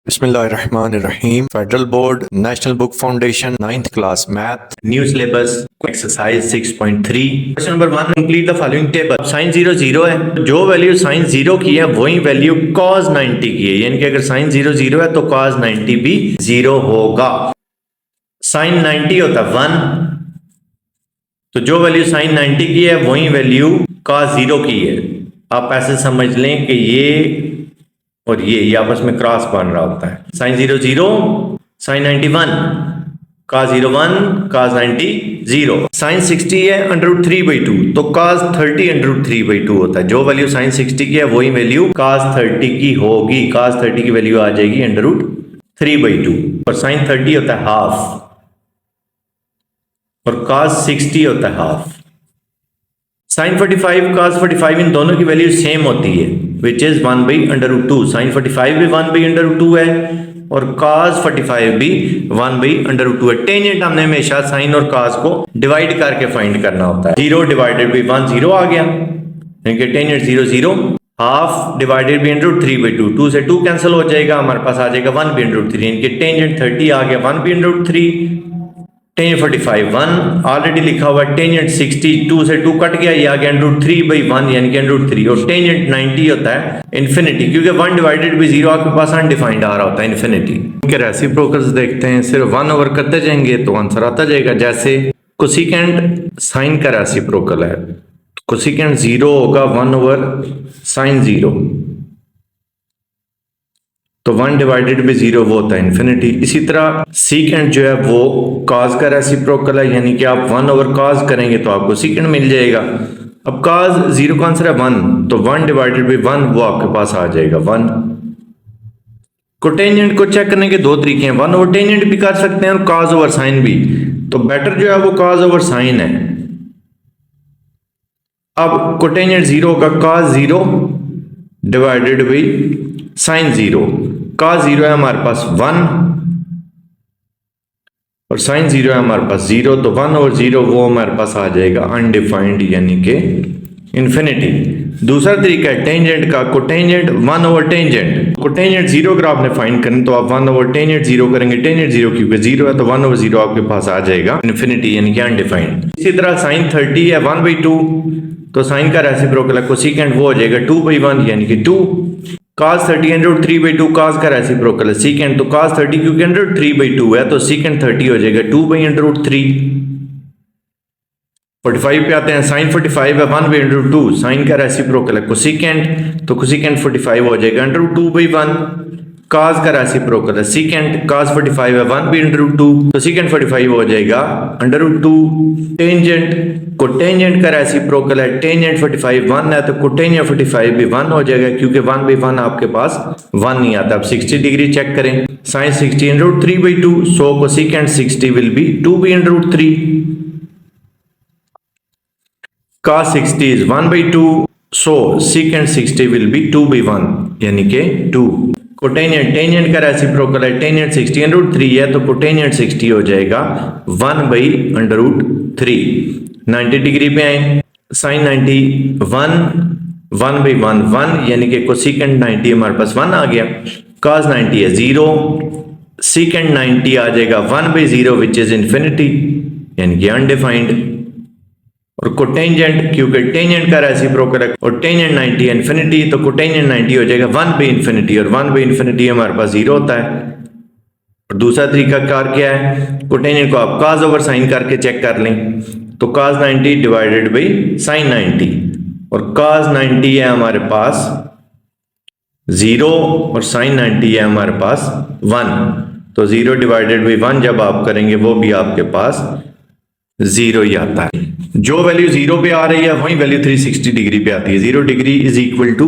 बिस्मिल्लाहिर्रहमानिर्रहीम। Federal board, national book foundation, 9th class math, new syllabus, exercise 6.3। Question number 1, complete the following table. Sine 0 0 है, जो value sign 0 की है वही value cos 90 की है, यानी कि अगर साइन 0 0 है तो cos 90 भी 0 होगा। साइन 90 होता है 1, तो जो वैल्यू साइन 90 की है वही वैल्यू cos 0 की है। आप ऐसे समझ लें कि ये और ये आपस में क्रॉस बन रहा होता है। Sine 0 0, sine 91, cos 0 1, cos 90 0। Sine 60 है √3/2, तो cos 30 √3/2 होता है। जो वैल्यू साइन 60 की है वही वैल्यू cos 30 की होगी। cos 30 की वैल्यू आ जाएगी √3/2, और साइन 30 होता है हाफ और cos 60 होता है हाफ। साइन 45, cos 45 इन दोनों की वैल्यू सेम होती है, विच इज 1/√2। साइन 45 भी 1/√2 है और cos 45 भी 1/√2 है। टेंजेंट हमने हमेशा साइन और cos को डिवाइड करके फाइंड करना होता है। 0 डिवाइडेड बाई 1 0 आ गया, यानी टेंजेंट 0 0, हाफ डिवाइडेड बाई √3/2, 2 से 2 कैंसिल हो जाएगा, हमारे पास आ जाएगा 1/√3, यानी कि टेंजेंट 30 आ गया 1/√3। टेंजेंट 45 1 ऑलरेडी लिखा हुआ है। टेंजेंट 60 2 से 2 कट गया, ये आ गया √3/1, यानी कि √3। और टेंजेंट 90 होता है इन्फिनिटी, क्योंकि 1 डिवाइडेड बाई 0 आपके पास अनडिफाइंड आ रहा होता है इन्फिनिटी। इनके रेसिप्रोकल्स देखते हैं, सिर्फ 1 ओवर करते जाएंगे तो आंसर आता जाएगा। जैसे कोसिकेंट साइन का रेसिप्रोकल है, कोसिकेंट 0 होगा 1 ओवर साइन 0, तो 1 डिवाइडेड बाई 0 वो होता है इन्फिनिटी। इसी तरह सीकेंट जो है वो cos का रेसिप्रोकल है, यानी कि आप 1 ओवर cos करेंगे तो आपको सीकेंट मिल जाएगा। अब cos 0 का आंसर है 1, तो 1 डिवाइडेड बाई 1 वो आपके पास आ जाएगा 1। कोटेंजेंट को चेक करने के दो तरीके हैं, 1 ओवर टेंजेंट भी कर सकते हैं और cos ओवर साइन भी, तो बेटर जो है वो cos ओवर साइन है। अब कोटेंजेंट 0 का cos 0 divided by sine 0, cos 0 है हमारे पास 1 और साइन 0 है हमारे पास 0, तो 1 ओवर 0 वो हमारे पास आ जाएगा अनडिफाइंड, यानी कि इन्फिनिटी। दूसरा तरीका है टेंजेंट का, कोटेंजेंट 1 ओवर टेंजेंट। कोटेंजेंट 0 अगर आपने फाइंड करना तो आप 1 ओवर टेंजेंट 0 करेंगे, टेंजेंट 0 क्योंकि 0 है तो 1 ओवर 0 आपके पास आ जाएगा इन्फिनिटी, यानी कि अनडिफाइंड। इसी तरह साइन 30 है 1/2, तो साइन का रेसिप्रोकल है कोसिकेंट, वो हो जाएगा 2/1, यानी कि 2। cos 30 √3/2, cos का रेसिप्रोकल है सीकेंट, तो cos 30 क्योंकि √3/2 है तो सीकेंट 30 हो जाएगा 2/√3। 45 पे आते हैं, साइन 45 है 1/√2, साइन का रेसिप्रोकल है कोसिकेंट, तो कोसिकेंट 45 हो जाएगा √2/1। cos का रेसिप्रोकल है सीकेंट, cos 45 है 1/√2, तो सीकेंट 45 हो जाएगा √2। टेंजेंट, कोटेंजेंट का रेसिप्रोकल है टेंजेंट 45 1 है, तो कोटेंजेंट 45 भी 1 हो जाएगा, क्योंकि 1/1 आपके पास 1 नहीं आता। अब 60 डिग्री चेक करें, sine 60 √3/2, so cosecant 60 will be 2/√3। cos 60 is 1/2, so secant 60 will be 2/1, यानी कि 2। कोटेंजेंट, टेंजेंट का रेसिप्रोकल है टेंजेंट 60 √3 है, तो कोटेंजेंट 60 हो जाएगा 1/√3। 90 डिग्री पे आए, साइन 90 1 1/1 1, यानी कि कोसिकेंट 90 हमारे पास 1 आ गया। cos 90 है 0, सीकेंट 90 आ जाएगा 1/0 विच इज इन्फिनिटी, यानी कि अनडिफाइंड। और कोटेंजेंट, क्योंकि टेंजेंट का रेसिप्रोकल है और टेंजेंट 90 इन्फिनिटी, तो कोटेंजेंट 90 हो जाएगा 1/∞, और 1/∞ हमारे पास 0 होता है। और दूसरा तरीका कार क्या है, कोटेंजेंट को आप cos ओवर साइन करके चेक कर लें, तो cos 90 डिवाइडेड बाई साइन 90, और cos 90 है हमारे पास 0 और साइन 90 है हमारे पास 1, तो 0 डिवाइडेड बाई 1 जब आप करेंगे वो भी आपके पास 0 ही आता है। जो वैल्यू 0 पे आ रही है वही वैल्यू 360 डिग्री पे आती है। 0 degree is equal to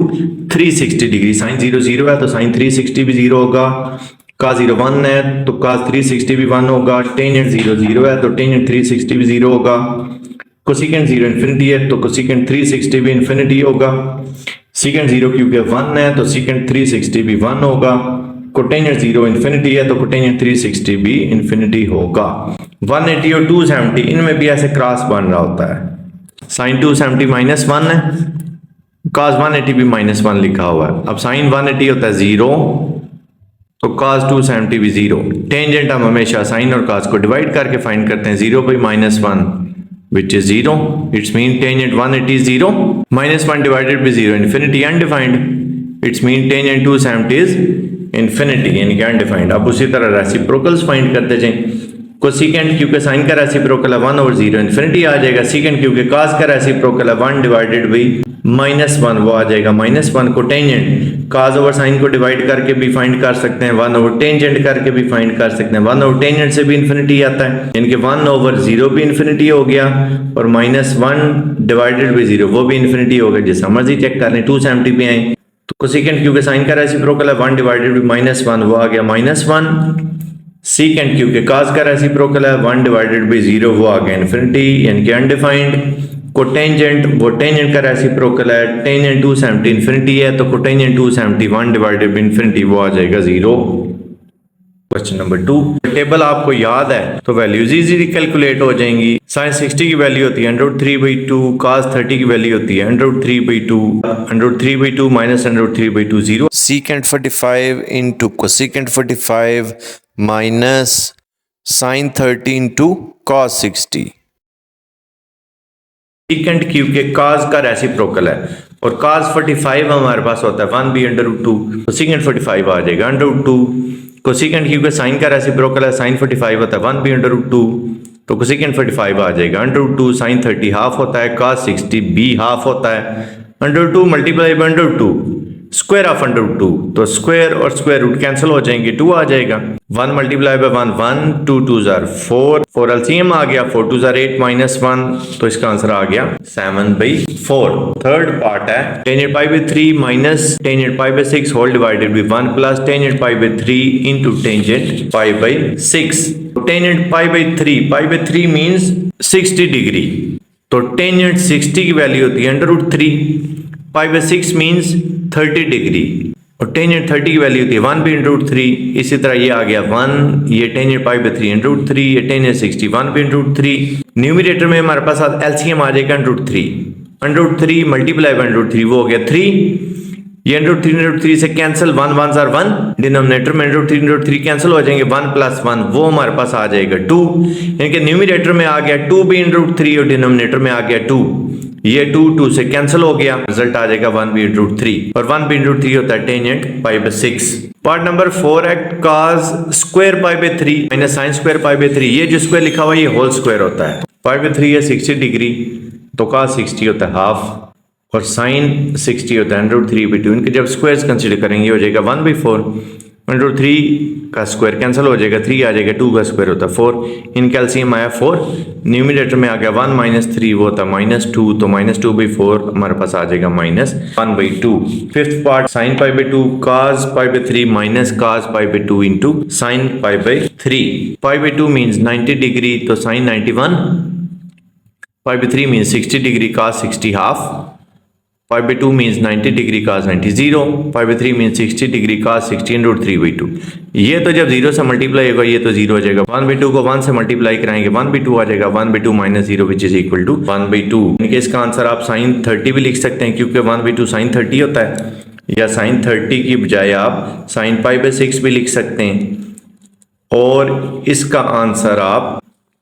360 degree. Sine 0 0 है तो साइन 360 भी 0 होगा, cos 0 1 है तो cos 360 भी 1 होगा, टेंजेंट 0 0 है तो टेंजेंट 360 भी 0 होगा, कोसिकेंट 0 इन्फिनिटी है तो कोसिकेंट 360 भी इन्फिनिटी होगा, सीकेंट 0 क्योंकि 1 है तो सीकेंट 360 भी 1 होगा, कोटेंजेंट 0 इन्फिनिटी है तो कोटेंजेंट 360 भी इन्फिनिटी होगा। 180 और 270 इनमें भी ऐसे क्रॉस बन रहा होता है। साइन 270 -1 है, cos 180 भी -1 लिखा हुआ है। अब साइन 180 होता है 0 तो cos 270 भी 0। टेंजेंट हम हमेशा साइन और cos को डिवाइड करके फाइंड करते हैं। 0 by -1 which is 0, it's mean tangent 180 is 0, -1 divided by 0 infinity undefined, it's mean tangent 270 is infinity यानी कि undefined। अब उसी तरह रेसिप्रोकल्स फाइंड करते जाएं। कोसेकेंट क्योंकि साइन का रेसिप्रोकल है 1/0 इन्फिनिटी आ जाएगा। सेकेंड क्योंकि cos का रेसिप्रोकल है 1 डिवाइडेड बाई -1 वो आ जाएगा -1 को टेंजेंट cos ओवर साइन को डिवाइड करके भी फाइंड कर सकते हैं, 1 ओवर टेंजेंट करके भी फाइंड कर सकते हैं। 1 ओवर टेंजेंट से भी इन्फिनिटी आता है यानी कि 1/0 भी इन्फिनिटी हो गया और -1 डिवाइडेड बाई 0 वो भी इन्फिनिटी हो गया। जैसा मर्जी चेक कर लें। 270 पे आए तो कोसेकेंट क्योंकि साइन का रेसिप्रोकल है 1 डिवाइडेड बाई -1 वो आ गया -1। सेकेंड क्योंकि cos का रेसिप्रोकल है 1 डिवाइडेड बाई 0 वो आ गया इन्फिनिटी यानी कि अनडिफाइंड। कोटेंजेंट वो टेंजेंट का रेसिप्रोकल है, टेंजेंट 270 इन्फिनिटी है तो कोटेंजेंट 270 1 डिवाइडेड बाई इन्फिनिटी वो आ जाएगा 0। क्वेश्चन नंबर 2, टेबल आपको याद है तो वैल्यूज इजीली कैलकुलेट हो जाएंगी। sin 60 की वैल्यू होती है √3/2, cos 30 की वैल्यू होती है √3/2, √3/2 minus √3/2 0। Secant 45 into cosecant 45 minus sin 30 into cos 60। Second क्योंकि cos का रेसिप्रोकल है और cos 45 हमारे पास होता है 1/√2 तो सेकेंड 45 आ जाएगा √2। कोसेकेंट क्योंकि साइन का रेसिप्रोकल है sin 45 होता है 1/√2 तो कोसेकेंट 45 आ जाएगा √2। sin 30 हाफ होता है, cos 60 b हाफ होता है। √2 मल्टीप्लाई बाय √2 स्क्वायर ऑफ √2 तो स्क्वायर और स्क्वायर रूट कैंसिल हो जाएंगे, 2 आ जाएगा। 1 multiply by 1 1, 2 2s are 4, 4 LCM आ गया, 4 2s are 8 -1 तो इसका आंसर आ गया 7/4। थर्ड पार्ट है tangent pi by 3 minus tangent pi by 6 whole divided by 1 plus tangent pi by 3 into tangent pi by 6। Tangent pi by 3 means 60 degree तो tangent 60 की value होती है √3। पाई बाय 6 मींस 30 डिग्री और tangent 30 की value होती है 1/√3। इसी तरह ये आ गया 1, ये टेंजेंट पाई बाय 3 √3, ये टेंजेंट 60 1/√3। न्यूमरेटर में हमारे पास एलसीएम आ जाएगा √3 मल्टीप्लाई बाय √3 वो हो गया 3। ये √3 से कैंसिल 1 1s are 1, डिनोमिनेटर में √3 कैंसिल हो जाएंगे, 1 + 1 वो हमारे पास आ जाएगा 2 यानी कि न्यूमरेटर में आ गया 2/√3 और डिनोमिनेटर में आ गया 2। ये 2 से कैंसिल हो गया, रिजल्ट आ जाएगा 1/√3 और 1/√3 होता है tangent pi by 6। Part number 4 है cos square pi by 3 minus sin square pi by 3। ये जो स्क्वायर लिखा हुआ है ये होल स्क्वायर होता है। पाई बाय 3 है 60 डिग्री तो cos 60 होता है हाफ और sin 60 होता है √3/2। इनके जब स्क्वायर्स कंसीडर करेंगे हो जाएगा 1/4। √3 का स्क्वायर कैंसिल हो जाएगा, 3 आ जाएगा, 2 का स्क्वायर होता है 4। इनका एलसीएम आया 4, न्यूमरेटर में आ गया 1 - 3 वो होता है -2 तो -2/4 हमारे पास आ जाएगा -1/2। Fifth part sin pi by 2 cos pi by 3 minus cos pi bye 2 into sin pi by 3। Pi bye 2 means 90 degree तो sin 91, pi by 3 means 60 degree cos 60 half, pi by 2 means 90 degree cos 90 0, pi by 3 means 60 degree cos 60 √3/2। ये तो जब 0 से multiply होगा ये तो 0 हो जाएगा। 1/2 को 1 से मल्टीप्लाई कराएंगे 1/2 आ जाएगा, 1/2 - 0 विच इज इक्वल टू 1/2। यानी इसका आंसर आप sin 30 भी लिख सकते हैं क्योंकि 1/2 sin 30 होता है, या sin 30 की बजाय आप sin पाई बाय 6 भी लिख सकते हैं और इसका आंसर आप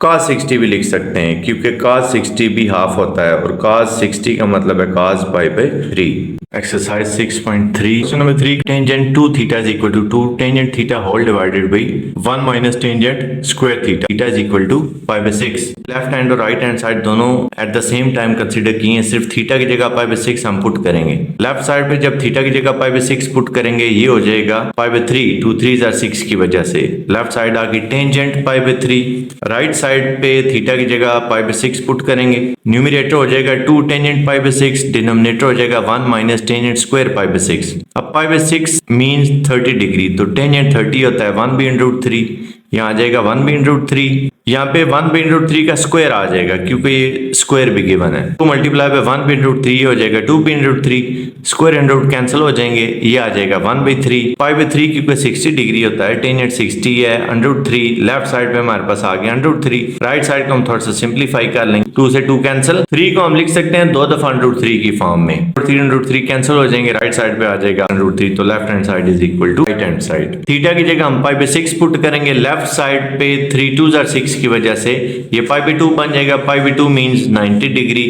cos 60 भी लिख सकते हैं क्योंकि cos 60 भी हाफ होता है और cos 60 का मतलब है cos pi by 3। Exercise 6.3 question number 3, tangent 2 theta is equal to 2 tangent theta whole divided by 1 minus tangent square theta is equal to pi by 6। Left hand और राइट हैंड साइड दोनों at the same time consider किए हैं, सिर्फ theta की जगह पाई by 6 हम put करेंगे। Left side पे जब थीटा की जगह पाई बाय 6 पुट करेंगे ये हो जाएगा पाई बाय 3, 2 3s are 6 की वजह से। लेफ्ट साइड आ गई tangent pi by 3, right side पे थीटा की जगह पाई बाय 6 पुट करेंगे, न्यूमरेटर हो जाएगा 2 टेंजेंट पाई बाय 6, डिनोमिनेटर हो जाएगा 1 minus tangent square pi by 6। अब पाई बाय 6 मींस 30 डिग्री तो टेंजेंट 30 होता है 1/√3, यहाँ आ जाएगा 1/√3 यहाँ पे 1/√3 का स्क्वायर आ जाएगा क्योंकि ये स्क्वायर भी गिवन है। 2 मल्टीप्लाई पे 1/√3 हो जाएगा 2/√3, स्क्वायर एंड रूट कैंसिल हो जाएंगे, ये आ जाएगा 1/3। 5/3 क्योंकि 60 डिग्री होता है, tan 60 है, √3 लेफ्ट साइड पे हमारे पास आ गया √3, राइट साइड को हम थोड़ा सा सिंप्लीफाई कर लेंगे, 2 से 2 कैंसिल, 3 को हम लिख सकते हैं 2 दफा √3 की फॉर्म में, 3 कैंसिल हो जाएंगे, राइट साइड पे आ जाएगा √3, तो left hand side is equal to right hand side. Theta की जगह हम π/6 पुट करेंगे, लेफ्ट साइड पे 3 2s are 6 की वजह से ये π/2 बन जाएगा, π/2 मींस 90 डिग्री,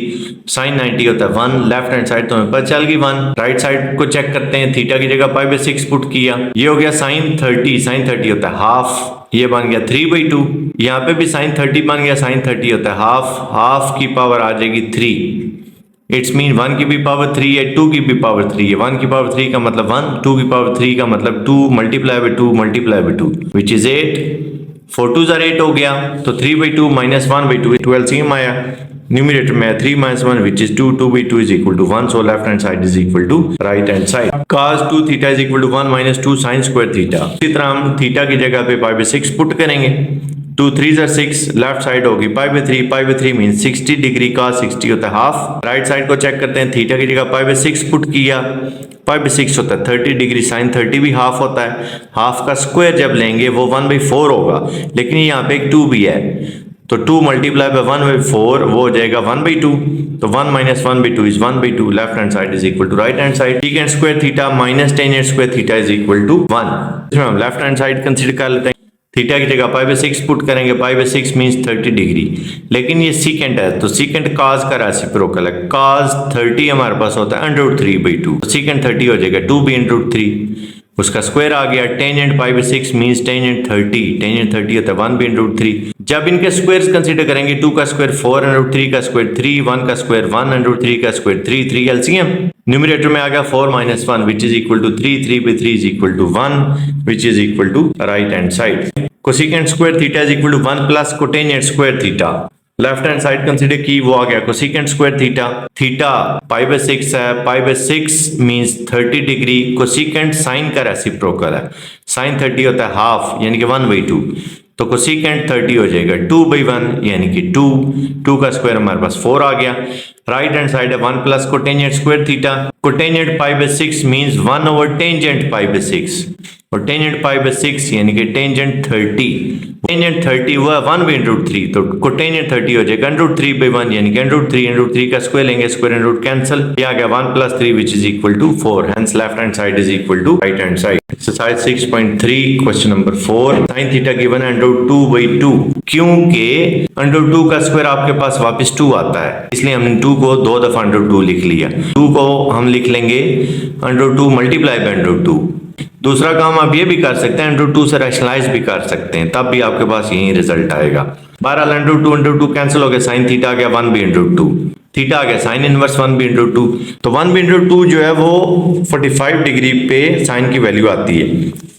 sin 90 होता है 1, लेफ्ट हैंड साइड तो हमें पता चल गई 1, राइट साइड को चेक करते हैं, थीटा की जगह π/6 पुट किया, ये हो गया sin 30 होता है हाफ, ये बन गया 3/2, यहाँ पे भी sin 30 बन गया, sin 30 होता है हाफ की पावर आ जाएगी 3, इट्स मीन 1 की भी पावर 3 है, 2 की भी पावर 3 है, 1 की पावर 3 का मतलब 1, 2 की पावर 3 का मतलब 2 multiply by 2 which is 8, 4 2s are 8 हो गया, तो 3/2 minus 1/2 12 आया, न्यूमरेटर में 3 - 1 which is 2, 2/2 is equal to 1, so left hand side is equal to right hand side. cos 2 theta is equal to 1 minus 2 sin square theta। इसी तरह हम theta की जगह पे π/6 पुट करेंगे, 2 3s are 6, लेफ्ट साइड होगी π/3 means 60 degree, cos 60 होता है हाफ, राइट साइड को चेक करते हैं, थीटा की जगह π/6 पुट किया, π/6 होता है 30 डिग्री, sin 30 भी हाफ होता है, हाफ का स्क्वायर जब लेंगे वो 1/4 होगा, लेकिन यहाँ पे एक 2 भी है, तो 2 मल्टीप्लाई बाय 1/4 वो हो जाएगा 1/2, तो 1 - 1/2 is 1/2, left hand side is equal to right hand side, secant square theta minus tan square theta is equal to 1। इसमें हम लेफ्ट हैंड साइड कंसीडर कर लेते हैं, थीटा की जगह π/6 पुट करेंगे, π/6 मींस 30 डिग्री, लेकिन ये सीकेंट है तो सीकेंट cos का रेसिप्रोकल है, cos 30 हमारे पास होता है √3/2, तो सीकेंट 30 हो जाएगा 2b/3, उसका स्क्वायर आ गया, tan π/6 मींस tan 30 होता है 1b/3, जब इनके स्क्वायर्स कंसीडर करेंगे, 2 का स्क्वायर 4 √3 का स्क्वायर 3, 1 का स्क्वायर 1 √3 का स्क्वायर 3, 3 एलसीएम, न्यूमरेटर में आ गया 4 - 1 which is equal to 3, 3/3 is equal to 1 which is equal to right hand side. Cosecant square theta is equal to 1 plus cotangent square theta, left hand side consider की, वो आ गया cosecant square theta π/6 है, π/6 means 30 degree, cosecant sign का reciprocal है, sin 30 होता है half यानी कि 1/2, तो कोसेकेंट 30 हो जाएगा 2/1 यानी कि 2 का स्क्वायर हमारे पास 4 आ गया, राइट हैंड साइड है 1 plus cotangent square theta, कोटेनेट π/6 means 1/टेंजेंट π/6, और टेंजेंट π/6 यानी कि टेंजेंट 30 हुआ 1/√3, तो कोटेनेट 30 हो जाएगा √3/1 यानी कि √3 का स्क्वायर लेंगे, स्क्वायर एंड रूट कैंसिल, ये आ गया 1 + 3 which is equal to 4, hence left hand side is equal to right hand side. Exercise 6.3 question number 4, sin theta given है √2/2, क्योंकि √2 का स्क्वायर आपके पास वापस 2 आता है, इसलिए हमने 2 को 2 दफा √2 लिख लिया, 2 को हम लिख लेंगे √2 मल्टीप्लाई बाय √2। दूसरा काम आप ये भी कर सकते हैं, √2 से रैशनलाइज भी कर सकते हैं, तब भी आपके पास यही रिजल्ट आएगा। 12 √2 कैंसिल हो गया, sin थीटा आ गया 1b/2, थीटा आ गया sin इनवर्स 1b/2, तो 1b/2 जो है वो 45 डिग्री पे साइन की वैल्यू आती है,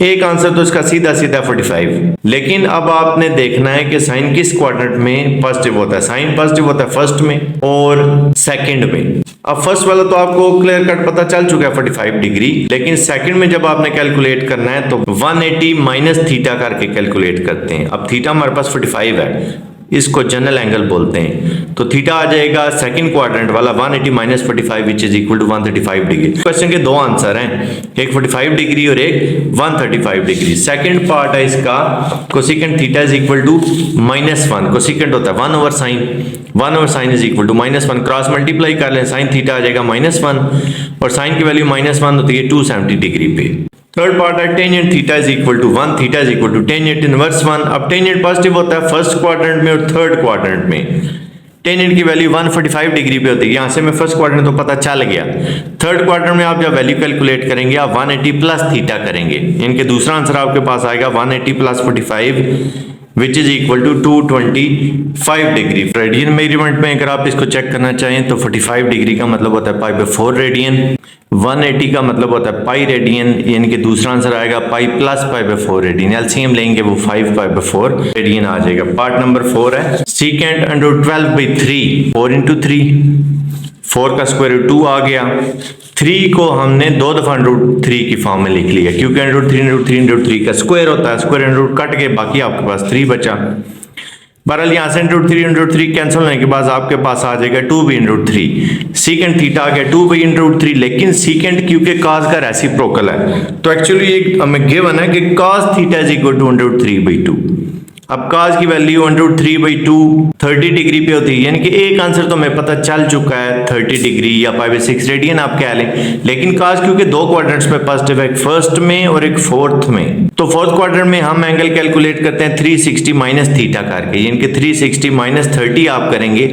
एक आंसर तो इसका सीधा 45, लेकिन अब आपने देखना है कि साइन किस क्वाड्रेंट में पॉजिटिव होता है, साइन पॉजिटिव होता है फर्स्ट में और सेकंड में। अब फर्स्ट वाला तो आपको क्लियर कट पता चल चुका है 45 डिग्री, लेकिन सेकंड में जब आपने कैलकुलेट करना है तो 180 माइनस थीटा करके कैलकुलेट करते हैं। अब थीटा हमारे पास 45 है, इसको जनरल एंगल बोलते हैं, तो थीटा आ जाएगा सेकंड क्वाड्रेंट वाला 180 minus 45 which is equal to 135 degree. Question के दो आंसर हैं, एक 45 डिग्री और एक 135 डिग्री। सेकंड पार्ट है इसका, cosecant theta is equal to -1, cosecant होता है 1/sin is equal to -1, cross multiply कर लें, साइन थीटा आ जाएगा -1 और साइन की वैल्यू -1 होती है 270 डिग्री पे। थर्ड पार्ट है tangent theta is equal to 1, theta is equal to tangent inverse 1। अब टेंजेंट पॉजिटिव होता है फर्स्ट क्वाड्रेंट में और थर्ड क्वाड्रेंट में, टेंजेंट की वैल्यू 145 डिग्री पे होती है, यहाँ से मैं फर्स्ट क्वाड्रेंट तो पता चल गया। थर्ड क्वाड्रेंट में आप जब वैल्यू कैलकुलेट करेंगे आप 180 प्लस थीटा करेंगे, इनके दूसरा आंसर आपके पास आएगा 180 plus 45 which is equal to 225 degree. Radian measurement में अगर आप इसको चेक करना चाहें तो 45 डिग्री का मतलब होता है π/4 रेडियन, 180 का मतलब होता है पाई रेडियन, यानी कि दूसरा आंसर आएगा पाई प्लस π/4 रेडियन। एलसीएम लेंगे वो 5 π/4 रेडियन आ जाएगा। पार्ट नंबर 4 है सीकेंट √12/3, 4 × 3, 4 का स्क्वायर रूट 2 आ गया। 3 को हमने 2 दफा √3 की फॉर्म में लिख लिया, क्योंकि √3 का स्क्वायर होता है, स्क्वायर एंड रूट कट के बाकी आपके पास 3 बचा। बहरहाल यहाँ से √3 कैंसिल होने के बाद आपके पास आ जाएगा 2b/3 सीकेंड थीटा आ गया 2b/3, लेकिन सीकेंड क्योंकि cos का रेसिप्रोकल है तो एक्चुअली ये हमें गिवन है कि cos theta is equal to √3/2। अब cos की वैल्यू √3/2 30 डिग्री पे होती है, यानी कि एक आंसर तो हमें पता चल चुका है 30 डिग्री या π/6 रेडियन आप कह लें, लेकिन cos क्योंकि दो क्वाड्रेंट्स में पॉजिटिव है, एक फर्स्ट में और एक फोर्थ में, तो फोर्थ क्वाड्रेंट में हम एंगल कैलकुलेट करते हैं 360 माइनस थीटा करके, यानी कि 360 माइनस 30 आप करेंगे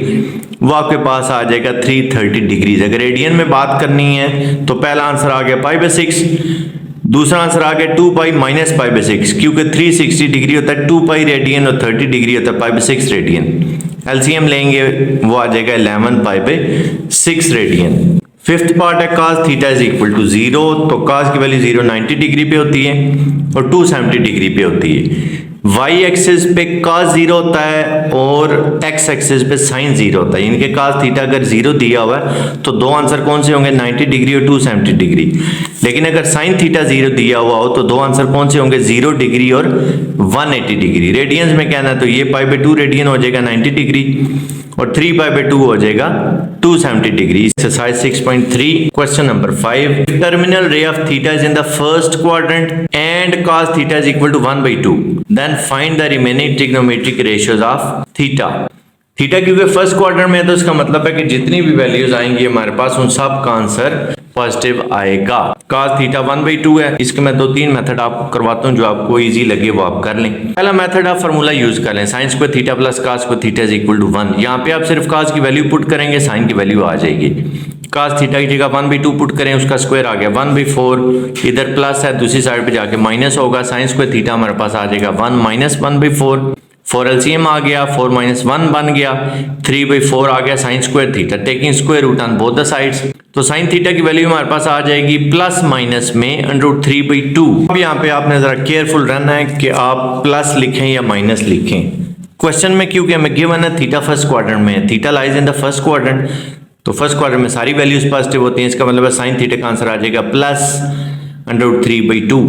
वो आपके पास आ जाएगा 330 डिग्रीज। अगर रेडियन में बात करनी है तो पहला आंसर आ गया π/6, दूसरा आंसर आ गया 2π माइनस π/6, क्योंकि 360 डिग्री होता है 2π रेडियन और 30 डिग्री होता है π/6 रेडियन। एलसीएम लेंगे वो आ जाएगा 11 π/6 रेडियन। फिफ्थ पार्ट है cos theta is equal to 0, तो cos की वैल्यू 0 90 डिग्री पे होती है और 270 डिग्री पे होती है। y एक्सिस पे cos 0 होता है और x एक्सिस पे sin 0 होता है, यानी कि cos थीटा अगर 0 दिया हुआ है तो दो आंसर कौन से होंगे 90 डिग्री और 270 डिग्री, लेकिन अगर sin थीटा 0 दिया हुआ हो तो दो आंसर कौन से होंगे 0 डिग्री और 180 डिग्री। रेडियंस में कहना है तो ये π/2 रेडियन हो जाएगा 90 डिग्री और 3π/2 हो जाएगा 270 degree. Exercise 6.3 question number 5, terminal ray of theta is in the first quadrant and cos theta is equal to 1/2, then find the remaining trigonometric ratios of theta. Theta क्योंकि फर्स्ट क्वाड्रेंट में है तो इसका मतलब है कि जितनी भी वैल्यूज आएंगी हमारे पास उन सब का आंसर पॉजिटिव आएगा। cos थीटा 1/2 है, इसके मैं 2-3 मेथड आपको करवाता हूं जो आपको इजी लगे वो आप कर लें। पहला मेथड आप फार्मूला यूज कर लें, sin square theta plus cos square theta is equal to 1। यहाँ पे आप सिर्फ cos की वैल्यू पुट करेंगे, sin की वैल्यू आ जाएगी। cos थीटा की जगह 1/2 पुट करें, उसका स्क्वायर आ गया 1/4, इधर प्लस है दूसरी साइड पे जाके माइनस होगा, sin स्क्वायर थीटा हमारे पास आ जाएगा 1 माइनस 1/4, 4 एलसीएम आ गया 4 माइनस 1 बन गया, 3/4 आ गया sin square theta, taking square root on both the sides, तो sin थीटा की वैल्यू हमारे पास आ जाएगी प्लस माइनस में √3/2। अब यहाँ पे आपने जरा केयरफुल रहना है कि आप प्लस लिखें या माइनस लिखें। क्वेश्चन में क्योंकि हमें गिवन है थीटा फर्स्ट क्वाड्रेंट में, theta lies in the first quadrant, तो फर्स्ट क्वाड्रेंट में सारी वैल्यूज पॉजिटिव होती हैं, इसका मतलब है sin थीटा का आंसर आ जाएगा प्लस √3/2।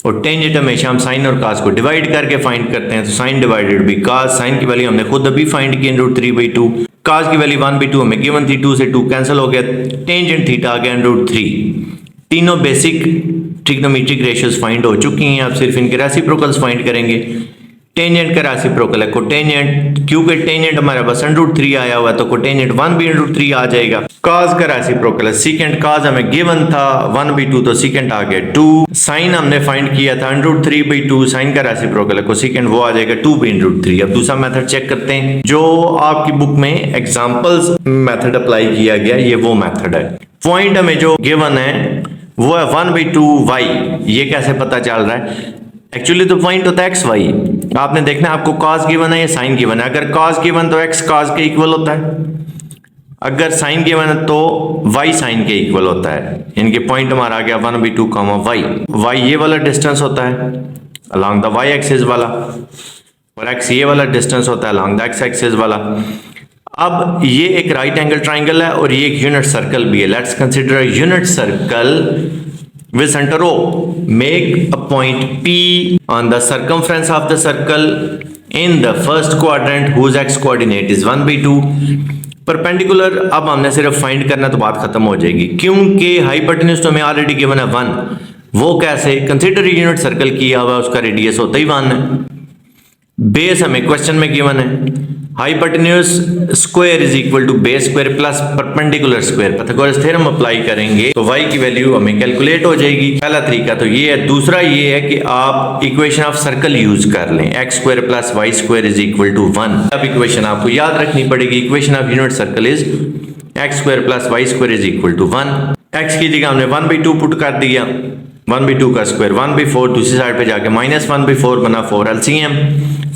और टेंजेंट हमेशा हम साइन और cos को डिवाइड करके फाइंड करते हैं, तो sine divided by cos, sine की वैल्यू हमने खुद अभी फाइंड की √3/2, cos की वैल्यू 1/2 हमें गिवन थी, 2 से 2 कैंसिल हो गया, टेंजेंट थीटा आ गया √3। तीनों बेसिक ट्रिग्नोमेट्रिक रेशियोज फाइंड हो चुकी हैं, आप सिर्फ इनके रेसिप्रोकल्स फाइंड करेंगे। टेंजेंट का रेसिप्रोकल है कोटेंजेंट, क्योंकि टेंजेंट हमारे पास √3 आया हुआ है तो कोटेंजेंट 1/√3 आ जाएगा। cos का रेसिप्रोकल है सीकेंट, cos हमें गिवन था 1/2 तो सीकेंट आ गया 2, साइन हमने फाइंड किया था √3/2, साइन का रेसिप्रोकल है कोसेकेंट, वो आ जाएगा 2/√3। अब दूसरा मेथड चेक करते हैं जो आपकी बुक में एग्जांपल्स मेथड अप्लाई किया गया, ये वो मेथड है। पॉइंट हमें जो गिवन है वो है 1/2y, ये कैसे पता चल रहा है, एक्चुअली तो पॉइंट होता है एक्स वाई, आपने देखना आपको cos गिवन है या साइन गिवन है, अगर cos गिवन तो x cos के इक्वल होता है, अगर साइन गिवन है तो y साइन के इक्वल होता है, इनके पॉइंट हमारा आ गया 1/2 y, y ये वाला डिस्टेंस होता है अलोंग द y एक्सिस वाला और x ये वाला डिस्टेंस होता है अलोंग द x एक्सिस वाला। अब ये एक राइट एंगल ट्राइंगल है और ये एक यूनिट सर्कल भी है, let's consider a unit circle with center O, make a point P on the circumference of the circle in the first quadrant whose x coordinate is 1/2 perpendicular. अब हमने सिर्फ find करना तो बात खत्म हो जाएगी, क्योंकि हाइपोटेन्यूज तो हमें ऑलरेडी गिवन है 1, वो कैसे, कंसीडर यूनिट सर्कल किया हुआ उसका रेडियस होता ही 1 है, बेस हमें क्वेश्चन में गिवन है hypotenuse square is equal to base square plus perpendicular square, Pythagoras theorem apply करेंगे तो y की वैल्यू हमें कैलकुलेट हो जाएगी। पहला तरीका तो ये है, दूसरा ये है कि आप इक्वेशन ऑफ सर्कल यूज कर लें, x square plus Y square is equal to 1। अब इक्वेशन आपको याद रखनी पड़ेगी, equation of unit circle is x square plus Y square is equal to 1। x की जगह हमने 1/2 पुट कर दिया, 1/2 का स्क्वायर 1/4, दूसरी साइड पे जाके माइनस 1/4 बना 4 एलसीएम,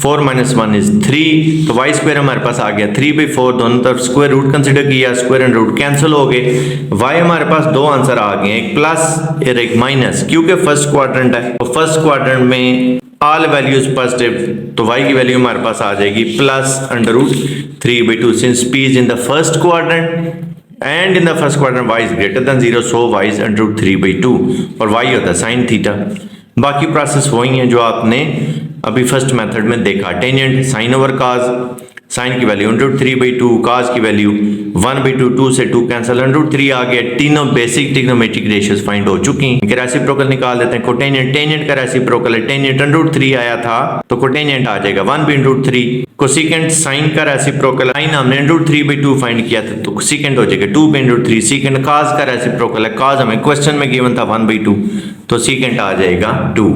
4 माइनस 1 इज 3, तो वाई स्क्वायर हमारे पास आ गया 3/4, दोनों तरफ स्क्वायर रूट कंसिडर किया, स्क्वायर एंड रूट कैंसिल हो गए, वाई हमारे पास दो आंसर आ गए, एक प्लस और एक माइनस, क्योंकि फर्स्ट क्वाड्रेंट है तो फर्स्ट क्वाड्रेंट में ऑल वैल्यूज पॉजिटिव, तो y की वैल्यू हमारे पास आ जाएगी plus √3/2 since p is in the first quadrant and in the first quadrant y is greater than 0, so y is √3/2 और y होता है sin थीटा। बाकी प्रोसेस वही है जो आपने अभी फर्स्ट मेथड में देखा, टेंजेंट साइन ओवर काज, साइन की वैल्यू √3/2, काज की वैल्यू 1/2, 2 से 2 कैंसिल, √3 आ गया। तीनों बेसिक ट्रिग्नोमेट्रिक रेशियोज फाइंड हो चुकी हैं। रेसिप्रोकल निकाल देते हैं। कोटेंजेंट, टेंजेंट का रेसिप्रोकल है, टेंजेंट √3 आया था तो कोटेंजेंट आ जाएगा 1/√3। कोसिकेंट साइन का रेसिप्रोकल, साइन हमने √3/2 फाइंड किया था तो कोसिकेंट हो जाएगा 2/√3। सीकेंट काज का रेसिप्रोकल है, काज हमें क्वेश्चन में गिवन था 1/2 तो सीकेंट आ जाएगा 2।